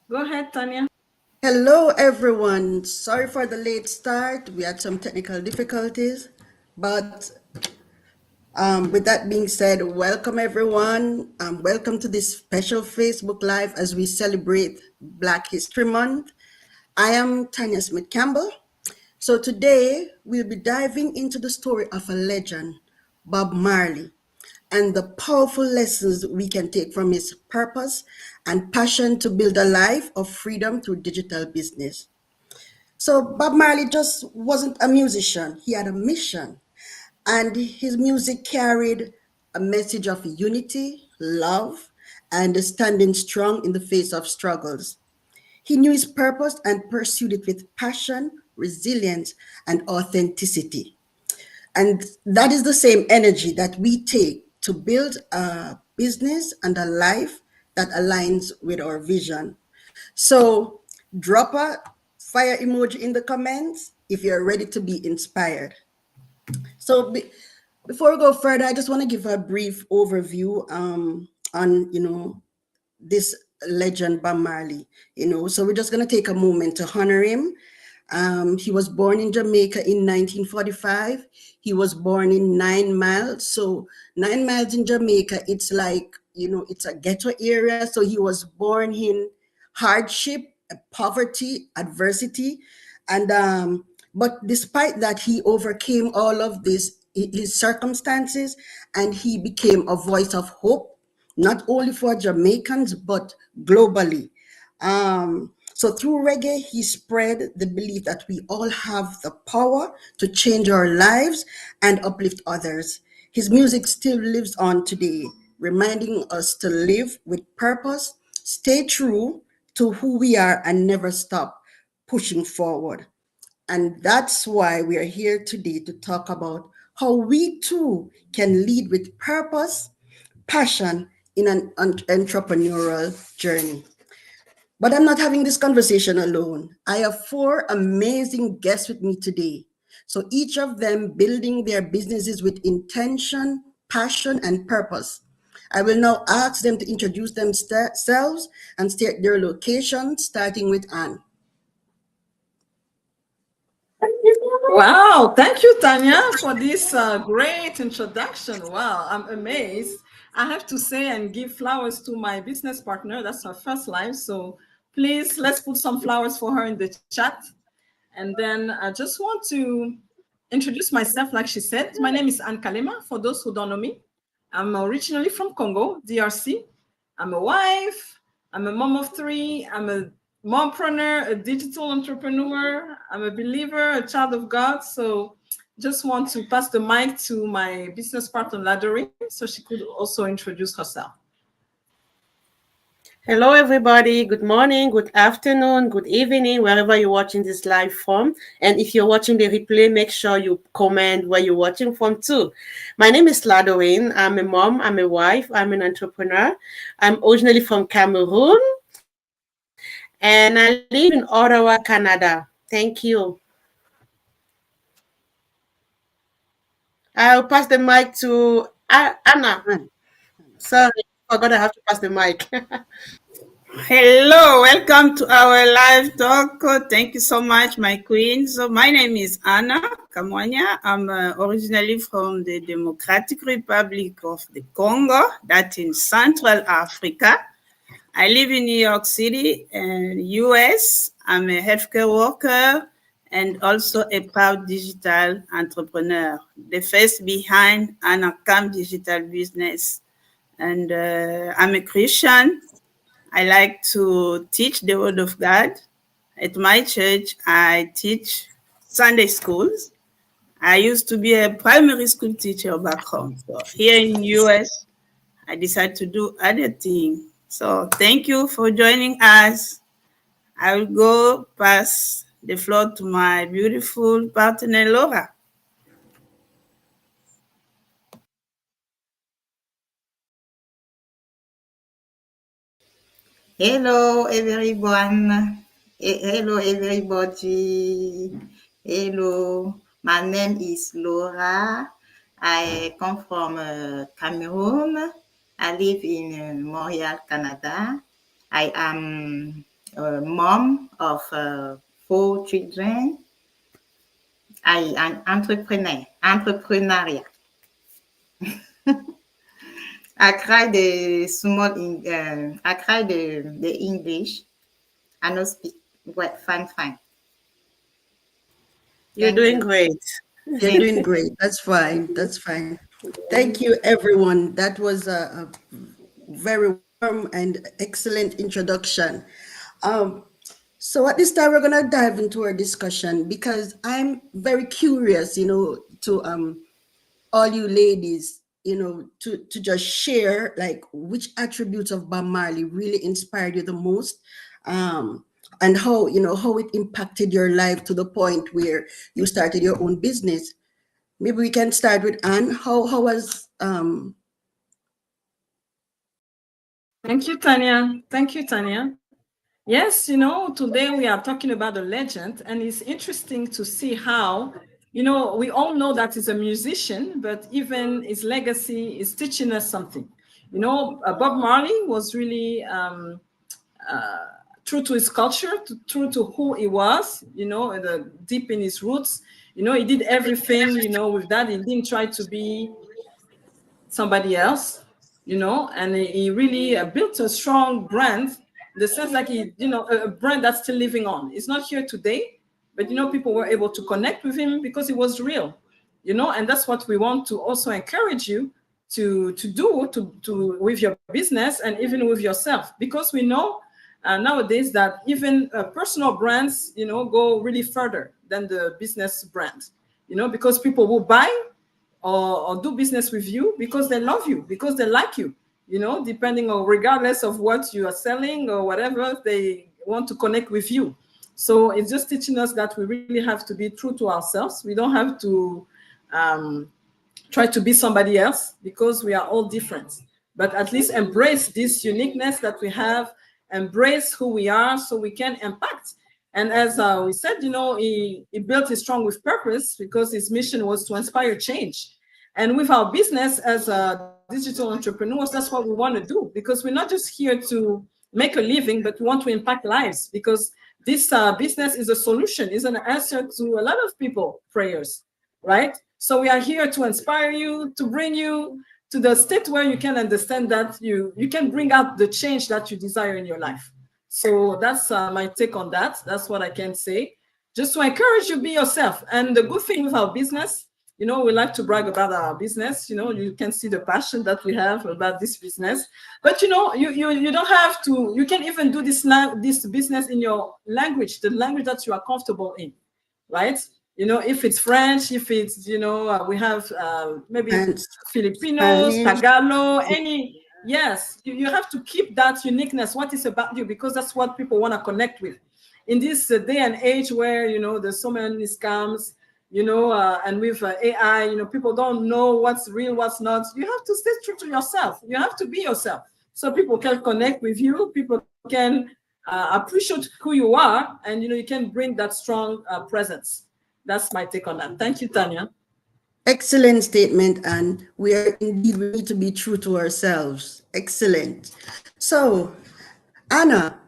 Go ahead, Tanya. Hello, everyone. Sorry for the late start. We had some technical difficulties. But with that being said, welcome, everyone. Welcome to this special Facebook Live as we celebrate Black History Month. I am Tanya Smith Campbell. So today we'll be diving into the story of a legend, Bob Marley, and the powerful lessons we can take from his purpose and passion to build a life of freedom through digital business. So Bob Marley just wasn't a musician, he had a mission. And his music carried a message of unity, love, and standing strong in the face of struggles. He knew his purpose and pursued it with passion, resilience, and authenticity. And that is the same energy that we take to build a business and a life that aligns with our vision. So drop a fire emoji in the comments if you're ready to be inspired. So before we go further, I just want to give a brief overview on this legend Bob Marley. So we're just going to take a moment to honor him. He was born in Jamaica in 1945. He was born in 9 Miles. So 9 Miles in Jamaica, it's like, it's a ghetto area. So he was born in hardship, poverty, adversity. And but despite that, he overcame all of this, his circumstances, and he became a voice of hope, not only for Jamaicans, but globally. So through reggae, he spread the belief that we all have the power to change our lives and uplift others. His music still lives on today, reminding us to live with purpose, stay true to who we are, and never stop pushing forward. And that's why we are here today to talk about how we too can lead with purpose, passion in an entrepreneurial journey. But I'm not having this conversation alone. I have four amazing guests with me today. So each of them building their businesses with intention, passion, and purpose. I will now ask them to introduce themselves and state their location, starting with Anne. Wow, thank you, Tanya, for this great introduction. Wow, I'm amazed. I have to say and give flowers to my business partner. That's her first live. So please, let's put some flowers for her in the chat. And then I just want to introduce myself, like she said. My name is Anne Kalema, for those who don't know me. I'm originally from Congo, DRC. I'm a wife, I'm a mom of three, I'm a mompreneur, a digital entrepreneur, I'm a believer, a child of God. So just want to pass the mic to my business partner, Ladori, so she could also introduce herself. Hello, everybody. Good morning, good afternoon, good evening, wherever you're watching this live from. And if you're watching the replay, make sure you comment where you're watching from too. My name is Ladorine. I'm a mom, I'm a wife, I'm an entrepreneur. I'm originally from Cameroon and I live in Ottawa, Canada. Thank you. I'll pass the mic to Anna. Anne. Sorry, I forgot I have to pass the mic. Hello, welcome to our live talk. Thank you so much, my queen. So my name is Anna Kamwanya. I'm originally from the Democratic Republic of the Congo, that's in Central Africa. I live in New York City, US. I'm a healthcare worker and also a proud digital entrepreneur, the face behind Anacam Digital Business. And I'm a Christian. I like to teach the Word of God. At my church, I teach Sunday schools. I used to be a primary school teacher back home. So here in US, I decided to do other things. So thank you for joining us. I will go pass the floor to my beautiful partner, Laura. Hello everyone. Hello everybody. Hello. My name is Laura. I come from Cameroon. I live in Montreal, Canada. I am mom of 4 children. I an entrepreneuriat. I try the English. I don't speak well, fine. You're Thank doing you. great. You're doing great. That's fine. That's fine. Thank you, everyone. That was a very warm and excellent introduction. Um, so at this time, we're gonna dive into our discussion because I'm very curious, to all you ladies, to just share like which attributes of Bob Marley really inspired you the most, and how it impacted your life to the point where you started your own business. Maybe we can start with Anne. How was Thank you, Tanya. Thank you, Tanya. Yes, today we are talking about a legend, and it's interesting to see how, we all know that he's a musician, but even his legacy is teaching us something. Bob Marley was really true to his culture, true to who he was, deep in his roots. He did everything, with that. He didn't try to be somebody else, and he really built a strong brand in the sense like a brand that's still living on. It's not here today, but people were able to connect with him because it was real, and that's what we want to also encourage you to do to with your business and even with yourself, because we know nowadays that even personal brands, go really further than the business brand, because people will buy or do business with you because they love you, because they like you, depending on, regardless of what you are selling or whatever, they want to connect with you. So it's just teaching us that we really have to be true to ourselves. We don't have to try to be somebody else, because we are all different. But at least embrace this uniqueness that we have, embrace who we are so we can impact. And as we said, he built his strong with purpose because his mission was to inspire change. And with our business as digital entrepreneurs, that's what we want to do, because we're not just here to make a living, but we want to impact lives, because this business is a solution, is an answer to a lot of people prayers, right? So we are here to inspire you, to bring you to the state where you can understand that you can bring out the change that you desire in your life. So that's my take on that. That's what I can say. Just to encourage you, be yourself. And the good thing with our business, we like to brag about our business. You can see the passion that we have about this business. But you don't have to. You can even do this business in your language, the language that you are comfortable in, right? If it's French, if it's we have maybe Filipinos, Spanish? Tagalog, any. Yes, you have to keep that uniqueness, what is about you, because that's what people want to connect with. In this day and age where, there's so many scams, and with AI, people don't know what's real, what's not. You have to stay true to yourself. You have to be yourself. So people can connect with you, people can appreciate who you are, and, you can bring that strong presence. That's my take on that. Thank you, Tanya. Excellent statement, and we need to be true to ourselves. Excellent. So, Anna,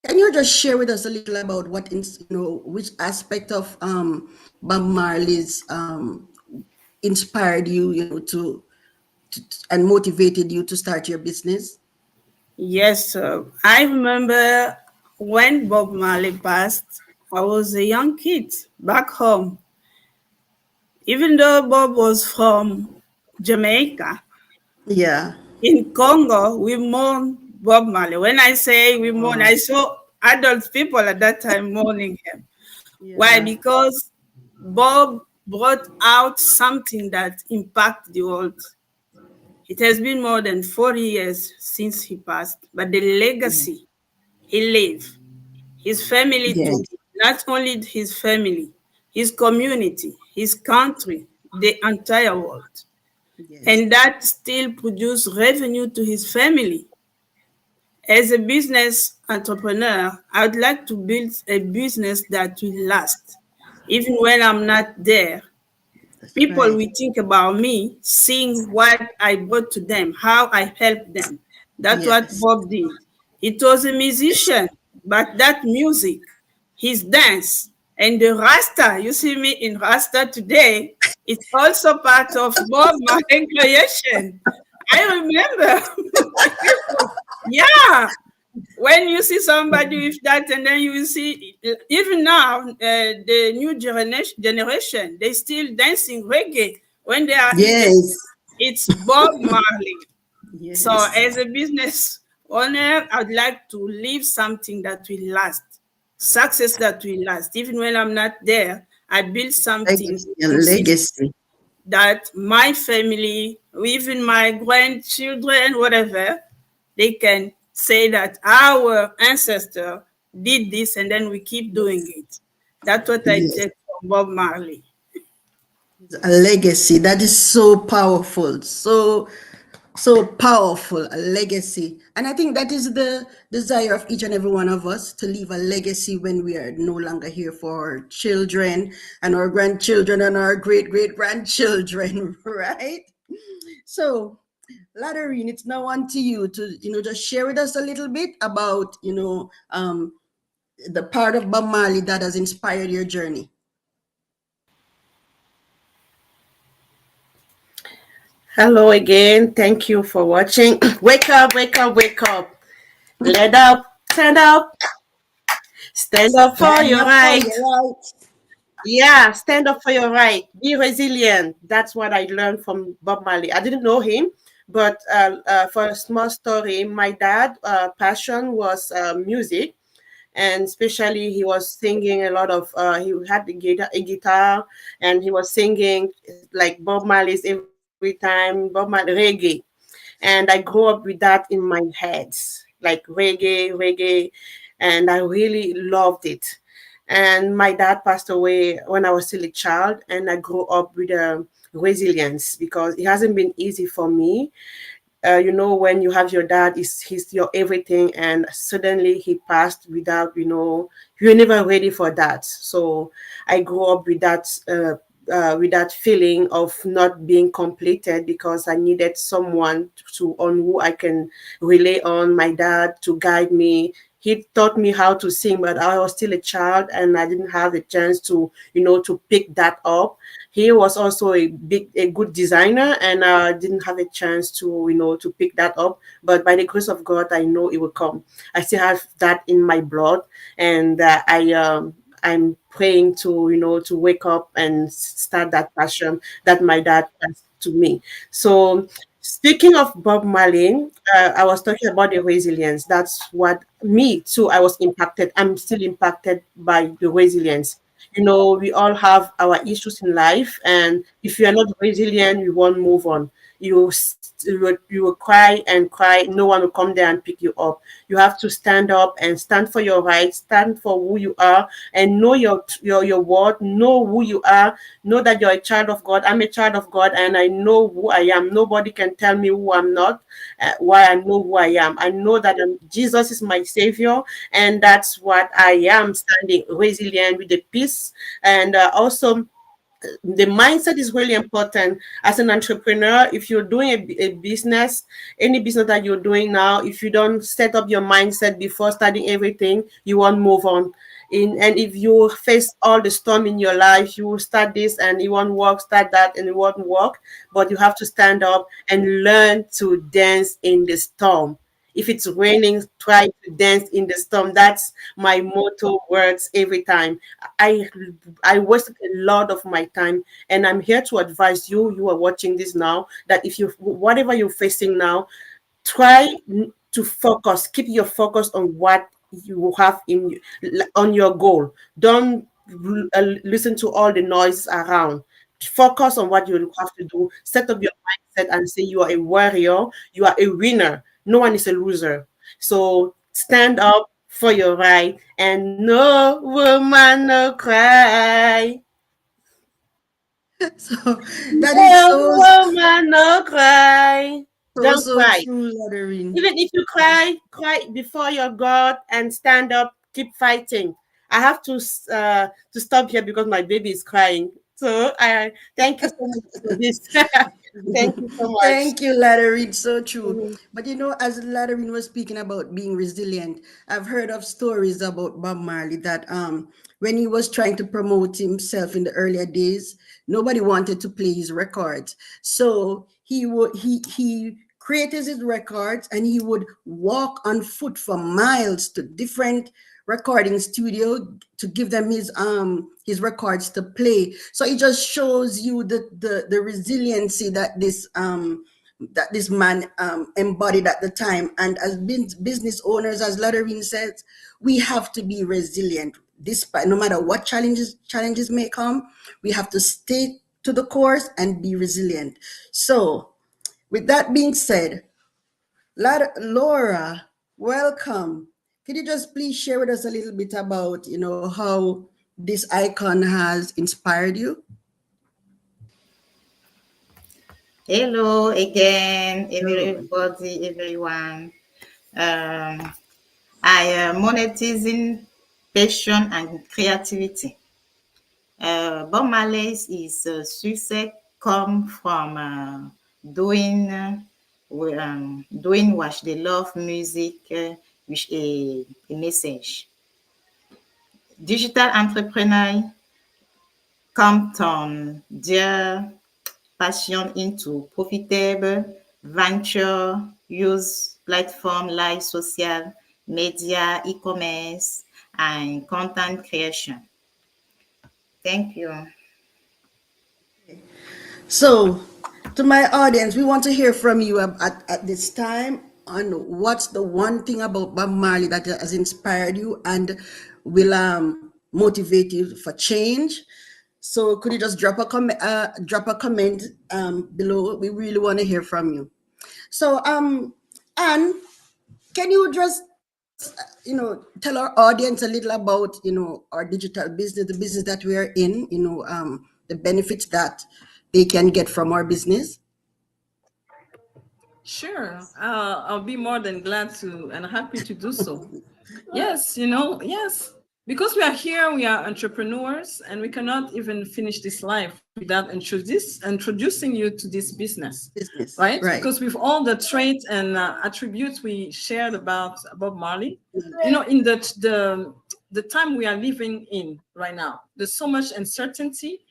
can you just share with us a little about which aspect of Bob Marley's inspired you, to and motivated you to start your business? Yes, I remember when Bob Marley passed, I was a young kid back home. Even though Bob was from Jamaica, Yeah. in Congo, we mourn Bob Marley. When I say we mourn, Oh, I saw adult people at that time mourning him. Why? yeah. Because Bob brought out something that impacted the world. It has been more than 40 years since he passed, but the legacy he left, his family Yes. too, not only his family, his community, his country, the entire world. Yes. And that still produce revenue to his family. As a business entrepreneur, I would like to build a business that will last. Even when I'm not there, That's people right. will think about me, seeing what I brought to them, how I helped them. That's what Yes. Bob did. He was a musician. but that music, his dance, and the Rasta, you see me in Rasta today, it's also part of Bob Marley creation. I remember my people, yeah, when you see somebody with that, and then you will see, even now, the new generation, they still dancing reggae when they are in the, Yes. it's Bob Marley. So Yes. as a business owner, I'd like to leave something that will last, success that will last. Even when I'm not there, I build something Legacy and consistent legacy. that my family, even my grandchildren, whatever, they can say that our ancestor did this and then we keep doing it. That's what I Yes. take from Bob Marley. A legacy that is so powerful, so powerful, a legacy. And I think that is the desire of each and every one of us, to leave a legacy when we are no longer here, for our children and our grandchildren and our great great grandchildren. Right? So, Latterine, it's now on to you to, just share with us a little bit about, the part of Bob Marley that has inspired your journey. Hello again. Thank you for watching. Wake up, wake up, wake up. Let up, stand up for Stand your up for right. your rights. Yeah, stand up for your right. Be resilient. That's what I learned from Bob Marley. I didn't know him, but for a small story, my dad' passion was music, and especially he was singing a lot of. He had a guitar, and he was singing like Bob Marley's every time. Bob Marley reggae, and I grew up with that in my head, like reggae, and I really loved it. And my dad passed away when I was still a child, and I grew up with resilience because it hasn't been easy for me. When you have your dad, is he's your everything, and suddenly he passed without, you're never ready for that. So I grew up with that feeling of not being completed because I needed someone on who I can rely on. My dad to guide me. He taught me how to sing, but I was still a child and I didn't have the chance to, to pick that up. He was also a good designer, and I didn't have a chance to, to pick that up. But by the grace of God, I know it will come. I still have that in my blood, and I'm praying to, to wake up and start that passion that my dad passed to me. So, speaking of Bob Marley, I was talking about the resilience. That's what me too. I was impacted. I'm still impacted by the resilience. We all have our issues in life, and if you are not resilient, you won't move on. You will cry and cry. No one will come there and pick you up. You have to stand up and stand for your rights, stand for who you are, and know your worth. Know who you are. Know that you're a child of God. I'm a child of God, and I know who I am. Nobody can tell me who I'm not. Why I know who I am. I know that Jesus is my savior, and that's what I am, standing resilient with the peace. And also, the mindset is really important as an entrepreneur. If you're doing a business, any business that you're doing now, if you don't set up your mindset before starting everything, you won't move on. And if you face all the storm in your life, you will start this and it won't work, start that and it won't work. But you have to stand up and learn to dance in the storm. If it's raining, try to dance in the storm. That's my motto words every time. I I wasted a lot of my time, and I'm here to advise you. You are watching this now. That if you whatever you're facing now, try to focus. Keep your focus on what you have on your goal. Don't listen to all the noise around. Focus on what you have to do. Set up your mindset and say you are a warrior. You are a winner. No one is a loser. So stand up for your right, and no woman no cry. So that is No woman no cry. Don't so cry. true, Latterine. Even if you cry, cry before your God and stand up, keep fighting. I have to stop here because my baby is crying. So I thank you so much for this. Thank you so much. Thank you, Latterine. So true. Mhm. But as Latterine was speaking about being resilient, I've heard of stories about Bob Marley that when he was trying to promote himself in the earlier days, nobody wanted to play his records. So he created his records and he would walk on foot for miles to different recording studio to give them his records to play. So it just shows you the resiliency that this man embodied at the time. And as business owners, as Lotterine says, we have to be resilient despite no matter what challenges may come. We have to stay to the course and be resilient. So with that being said, Laura, welcome. Could you just please share with us a little bit about, how this icon has inspired you? Hello again, Hello. everybody, everyone. I monetizing passion and creativity. Bob Marley's is success come from doing what they love music with a message. Digital entrepreneur come turn their passion into profitable venture, use platform like social media, e-commerce, and content creation. Thank you. So, to my audience, we want to hear from you at this time on what's the one thing about Bob Marley that has inspired you and will motivate you for change. So, could you just drop a comment below? We really want to hear from you. So, Anne, can you just tell our audience a little about our digital business, the business that we are in, the benefits that they can get from our business? Sure. I'll be more than glad to and happy to do so. Yes, yes. Because we are here, we are entrepreneurs, and we cannot even finish this life without introducing you to this business, Business, right? right? Because with all the traits and attributes we shared about Bob Marley, in the time we are living in right now, there's so much uncertainty,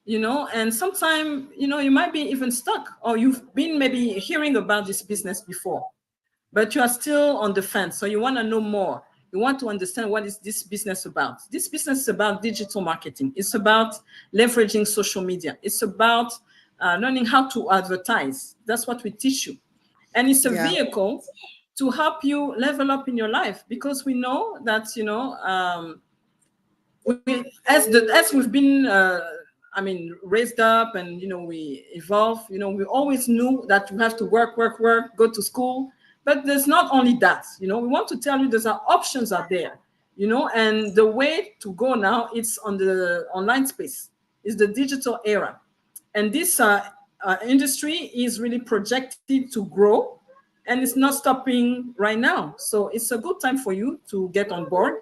and sometimes, you might be even stuck, or you've been maybe hearing about this business before, but you are still on the fence. So you want to know more. You want to understand what is this business about. This business is about digital marketing. It's about leveraging social media. It's about learning how to advertise. That's what we teach you. And it's a Yeah. vehicle to help you level up in your life, because we know that, as we've been raised up, and we evolve, we always knew that you have to work, go to school. But there's not only that. We want to tell you there's options out there, and the way to go now, it's on the online space. It's the digital era, and this industry is really projected to grow, and it's not stopping right now. So it's a good time for you to get on board,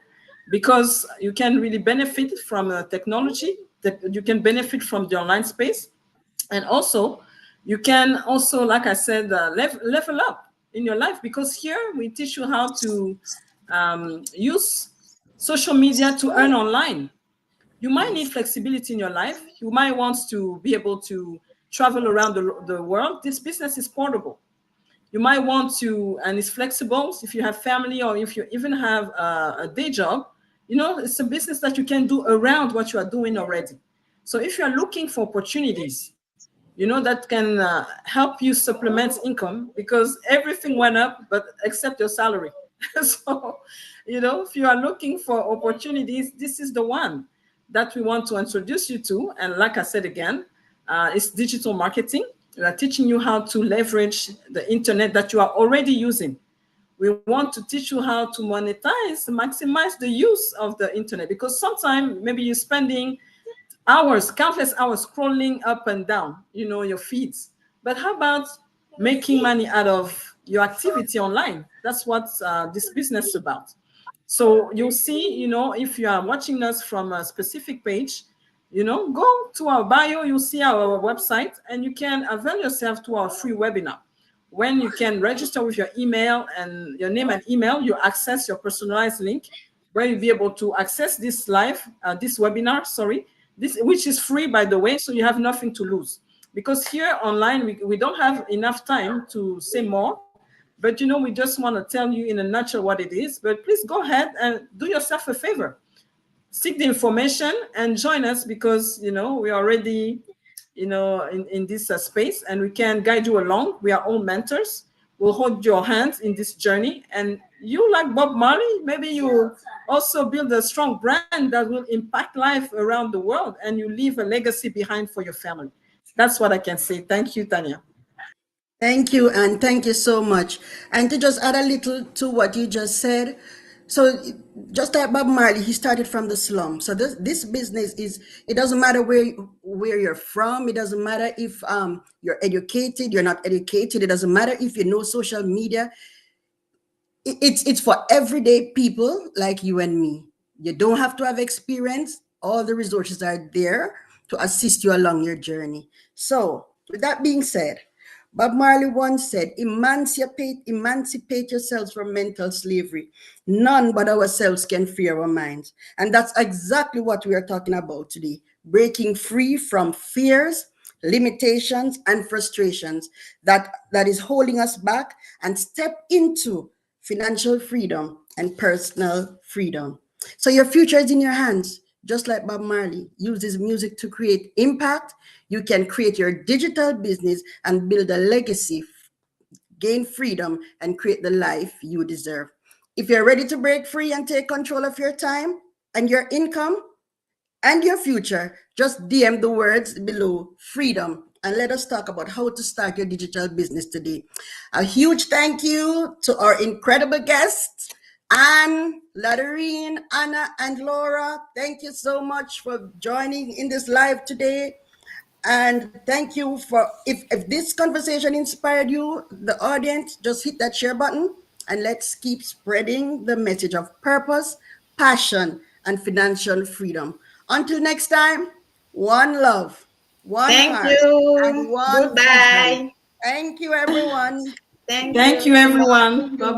because you can really benefit from technology, that you can benefit from the online space. And also, you can also, like I said, level up in your life, because here we teach you how to use social media to earn online. You might need Yes. flexibility in your life. You might want to be able to travel around the world. This business is portable. You might want to, and it's flexible. If you have family, or if you even have a day job, it's a business that you can do around what you are doing already. So if you are looking for opportunities, that can help you supplement income, because everything went up, but except your salary. So, if you are looking for opportunities, this is the one that we want to introduce you to. And like I said again, it's digital marketing. We are teaching you how to leverage the internet that you are already using. We want to teach you how to monetize, maximize the use of the internet, because sometimes maybe you're spending hours, countless hours, scrolling up and down, your feeds. But how about making money out of your activity online? That's what this business is about. So you'll see, if you are watching us from a specific page, Go to our bio, you'll see our website, and you can avail yourself to our free webinar. When you can register with your email and your name and email, you access your personalized link where you'll be able to access this webinar, sorry, this which is free, by the way, so you have nothing to lose. Because here online, we don't have enough time to say more, but we just want to tell you in a nutshell what it is. But please go ahead and do yourself a favor, seek the information and join us, because we are already in this space, and we can guide you along. We are all mentors. We'll hold your hands in this journey, and you, like Bob Marley, maybe you also build a strong brand that will impact life around the world, and you leave a legacy behind for your family. That's what I can say. Thank you, Tanya. Thank you, and thank you so much. And to just add a little to what you just said, so just like Bob Marley, he started from the slum. So this business is, it doesn't matter where you're from. It doesn't matter if you're educated, you're not educated. It doesn't matter if you know social media. It's for everyday people like you and me. You don't have to have experience. All the resources are there to assist you along your journey. So with that being said, Bob Marley once said, emancipate yourselves from mental slavery. None but ourselves can free our minds. And that's exactly what we are talking about today. Breaking free from fears, limitations, and frustrations that is holding us back, and step into financial freedom and personal freedom. So your future is in your hands. Just like Bob Marley uses music to create impact, you can create your digital business and build a legacy, gain freedom, and create the life you deserve. If you're ready to break free and take control of your time and your income and your future, just DM the words below, freedom, and let us talk about how to start your digital business today. A huge thank you to our incredible guests, Anne, Ladarine, Anna, and Laura. Thank you so much for joining in this live today. And thank you for, if this conversation inspired you, the audience, just hit that share button, and let's keep spreading the message of purpose, passion, and financial freedom. Until next time, one love, one Thank heart, and you. one vision. Goodbye. Thank you, everyone. Thank Thank you, you. everyone. Bye bye.